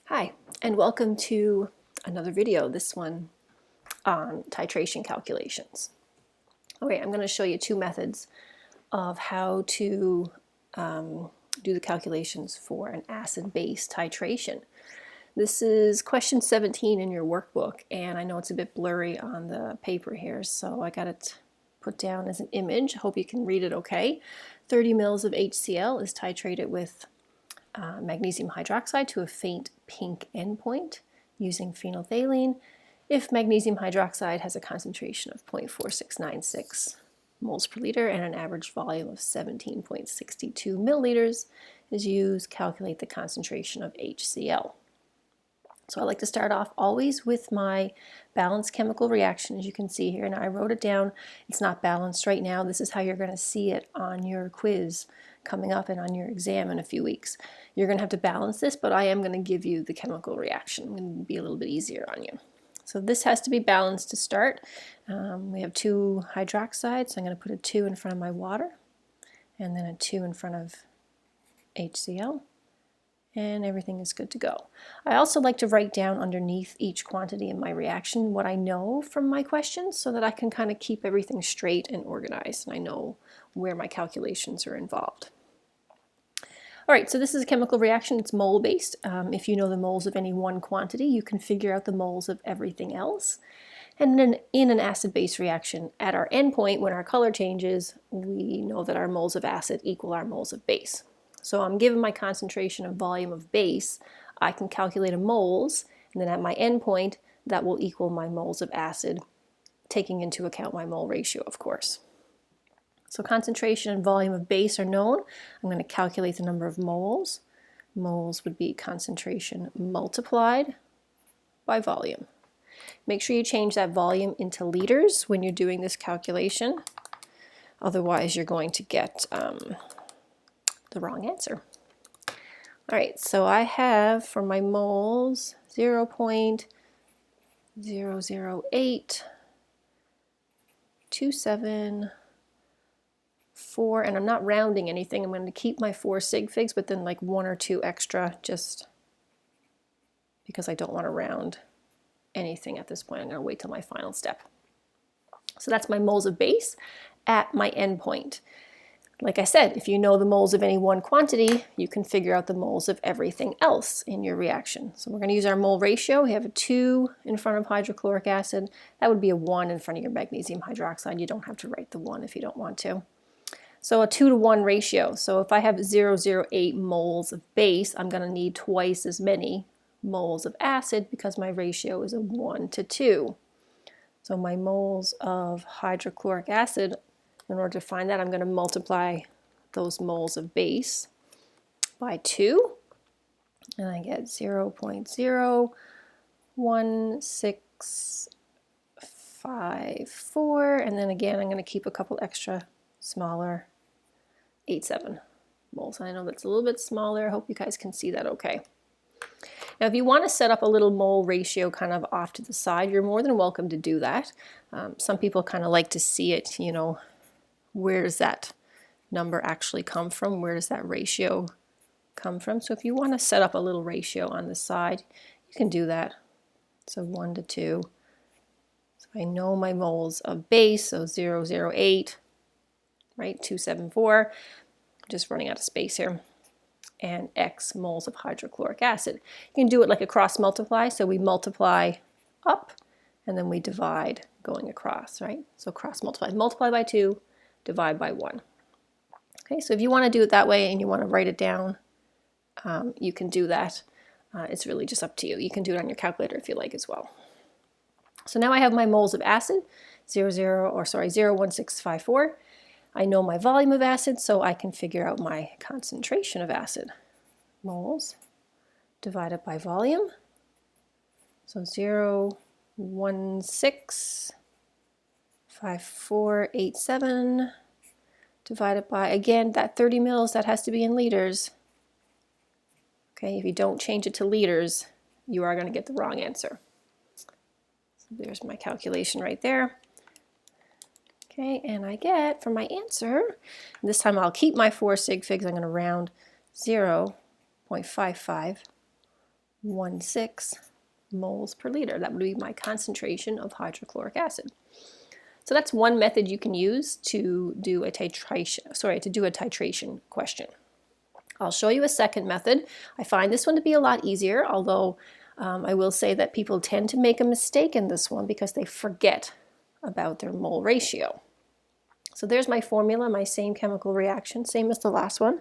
Hi, and welcome to another video, this one on titration calculations. Okay, I'm going to show you two methods of how to do the calculations for an acid-base titration. This is question 17 in your workbook, and I know it's a bit blurry on the paper here, so I got it put down as an image. Hope you can read it okay. 30 mils of HCl is titrated with magnesium hydroxide to a faint pink endpoint using phenolphthalein if magnesium hydroxide has a concentration of 0.4696 moles per liter and an average volume of 17.62 milliliters is used. Calculate the concentration of HCl. So I like to start off always with my balanced chemical reaction, as you can see here. Now I wrote it down. It's not balanced right now. This is how you're going to see it on your quiz coming up and on your exam in a few weeks. You're going to have to balance this, but I am going to give you the chemical reaction. I'm going to be a little bit easier on you. So this has to be balanced to start. We have two hydroxides, so I'm going to put a 2 in front of my water and then a 2 in front of HCl. And everything is good to go. I also like to write down underneath each quantity in my reaction what I know from my questions so that I can kind of keep everything straight and organized and I know where my calculations are involved. All right, so this is a chemical reaction. It's mole based. If you know the moles of any one quantity, you can figure out the moles of everything else. And then in an acid-base reaction, at our endpoint, when our color changes, we know that our moles of acid equal our moles of base. So I'm given my concentration and volume of base, I can calculate a moles, and then at my endpoint, that will equal my moles of acid, taking into account my mole ratio, of course. So concentration and volume of base are known. I'm going to calculate the number of moles. Moles would be concentration multiplied by volume. Make sure you change that volume into liters when you're doing this calculation. Otherwise, you're going to get the wrong answer. All right, so I have for my moles 0.0082744, and I'm not rounding anything. I'm going to keep my 4 sig figs, but then like 1 or 2 extra just because I don't want to round anything at this point. I'm going to wait till my final step. So that's my moles of base at my endpoint. Like I said, if you know the moles of any one quantity, you can figure out the moles of everything else in your reaction. So we're going to use our mole ratio. We have a 2 in front of hydrochloric acid. That would be a 1 in front of your magnesium hydroxide. You don't have to write the 1 if you don't want to. So a 2-to-1 ratio. So if I have 0.008 moles of base, I'm going to need twice as many moles of acid because my ratio is a 1-to-2. So my moles of hydrochloric acid, in order to find that, I'm going to multiply those moles of base by 2, and I get 0.01654, and then again I'm going to keep a couple extra smaller 87 moles. I know that's a little bit smaller. I hope you guys can see that okay. Now if you want to set up a little mole ratio kind of off to the side, you're more than welcome to do that. Some people kind of like to see it, you know, where does that number actually come from? Where does that ratio come from? So if you want to set up a little ratio on the side, you can do that. So 1-to-2. So I know my moles of base, so 0.008, right, 274. I'm just running out of space here. And X moles of hydrochloric acid. You can do it like a cross multiply, so we multiply up and then we divide going across, right? So cross multiply, multiply by 2, divide by 1. Okay, so if you want to do it that way and you want to write it down, you can do that. It's really just up to you. You can do it on your calculator if you like as well. So now I have my moles of acid, 0.01654. I know my volume of acid, so I can figure out my concentration of acid. Moles divided by volume. So 0.165487 divided by, again, that 30 mils, that has to be in liters. Okay, if you don't change it to liters, you are going to get the wrong answer. So there's my calculation right there. Okay, and I get for my answer, this time I'll keep my 4 sig figs, I'm going to round 0.55 0.16 moles per liter. That would be my concentration of hydrochloric acid. So that's one method you can use to do a titration question. I'll show you a second method. I find this one to be a lot easier, although I will say that people tend to make a mistake in this one because they forget about their mole ratio. So there's my formula, my same chemical reaction, same as the last one.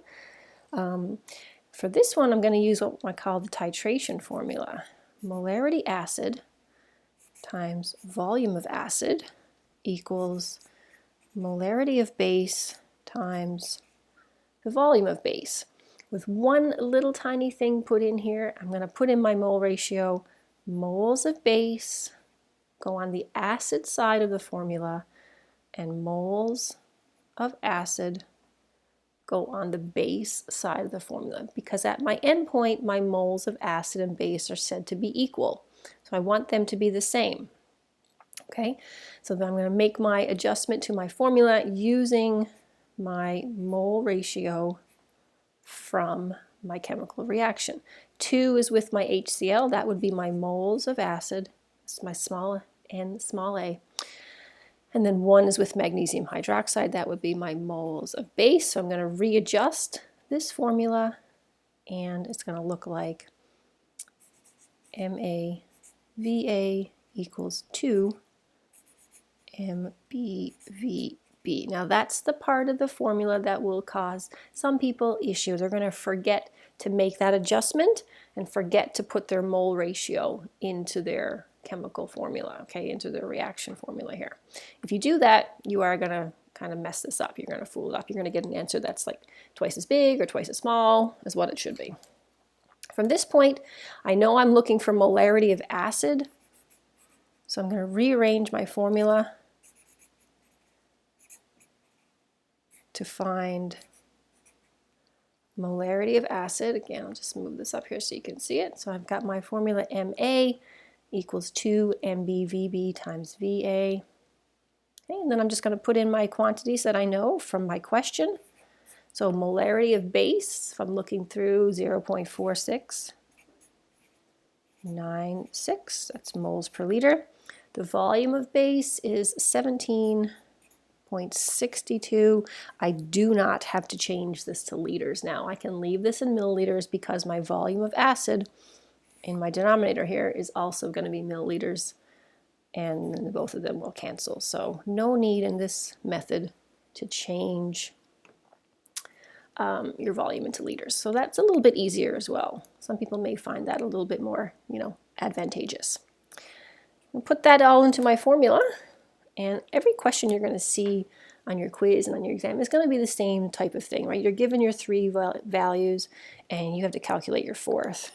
For this one, I'm going to use what I call the titration formula. Molarity acid times volume of acid equals molarity of base times the volume of base. With one little tiny thing put in here, I'm going to put in my mole ratio. Moles of base go on the acid side of the formula, and moles of acid go on the base side of the formula, because at my endpoint, my moles of acid and base are said to be equal. So I want them to be the same. Okay, so then I'm going to make my adjustment to my formula using my mole ratio from my chemical reaction. 2 is with my HCl, that would be my moles of acid, it's my small n, small a. And then 1 is with magnesium hydroxide, that would be my moles of base. So I'm going to readjust this formula, and it's going to look like MaVa equals 2 MbVb. Now that's the part of the formula that will cause some people issues. They're going to forget to make that adjustment and forget to put their mole ratio into their chemical formula, okay, into their reaction formula here. If you do that, you are going to kind of mess this up. You're going to fool it up. You're going to get an answer that's like twice as big or twice as small as what it should be. From this point, I know I'm looking for molarity of acid, so I'm going to rearrange my formula to find molarity of acid. Again, I'll just move this up here so you can see it. So I've got my formula Ma equals 2 MbVb times Va. Okay, and then I'm just going to put in my quantities that I know from my question. So molarity of base, if I'm looking through 0.4696, that's moles per liter. The volume of base is 17.62. I do not have to change this to liters now. I can leave this in milliliters because my volume of acid in my denominator here is also going to be milliliters, and then both of them will cancel. So no need in this method to change your volume into liters. So that's a little bit easier as well. Some people may find that a little bit more, advantageous. I'll put that all into my formula, and every question you're going to see on your quiz and on your exam is going to be the same type of thing, right? You're given your 3 values, and you have to calculate your 4th.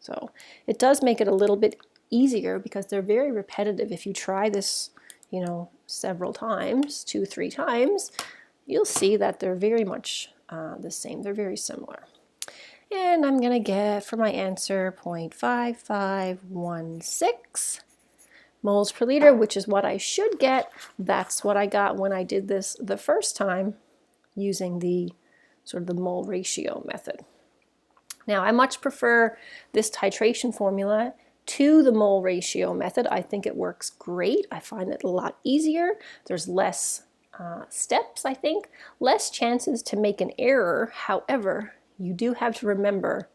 So it does make it a little bit easier because they're very repetitive. If you try this, several times, 2-3 times, you'll see that they're very much the same. They're very similar. And I'm going to get, for my answer, 0.5516 moles per liter, which is what I should get. That's what I got when I did this the first time using the sort of the mole ratio method. Now, I much prefer this titration formula to the mole ratio method. I think it works great. I find it a lot easier. There's less steps, I think, less chances to make an error. However, you do have to remember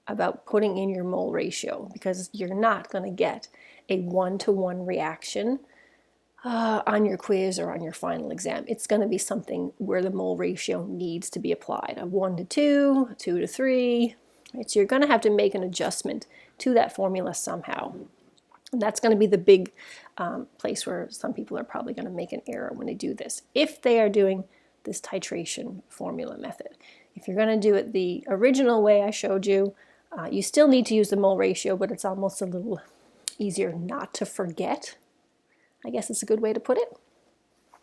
about putting in your mole ratio, because you're not going to get a 1-to-1 reaction on your quiz or on your final exam. It's going to be something where the mole ratio needs to be applied, a 1-to-2, 2-to-3. Right? So you're going to have to make an adjustment to that formula somehow. And that's going to be the big place where some people are probably going to make an error when they do this, if they are doing this titration formula method. If you're going to do it the original way I showed you, you still need to use the mole ratio, but it's almost a little easier not to forget. I guess it's a good way to put it.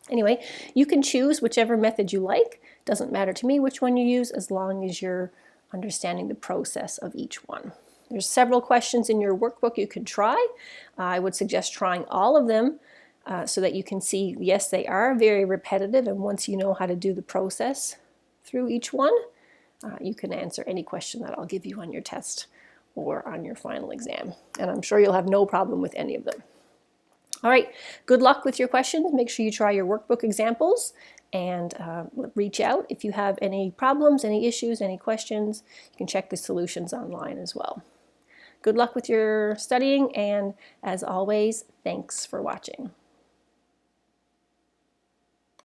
Anyway, you can choose whichever method you like. Doesn't matter to me which one you use, as long as you're understanding the process of each one. There's several questions in your workbook you can try. I would suggest trying all of them so that you can see, yes, they are very repetitive, and once you know how to do the process through each one, you can answer any question that I'll give you on your test or on your final exam. And I'm sure you'll have no problem with any of them. All right, good luck with your questions. Make sure you try your workbook examples and reach out if you have any problems, any issues, any questions. You can check the solutions online as well. Good luck with your studying, and as always, thanks for watching.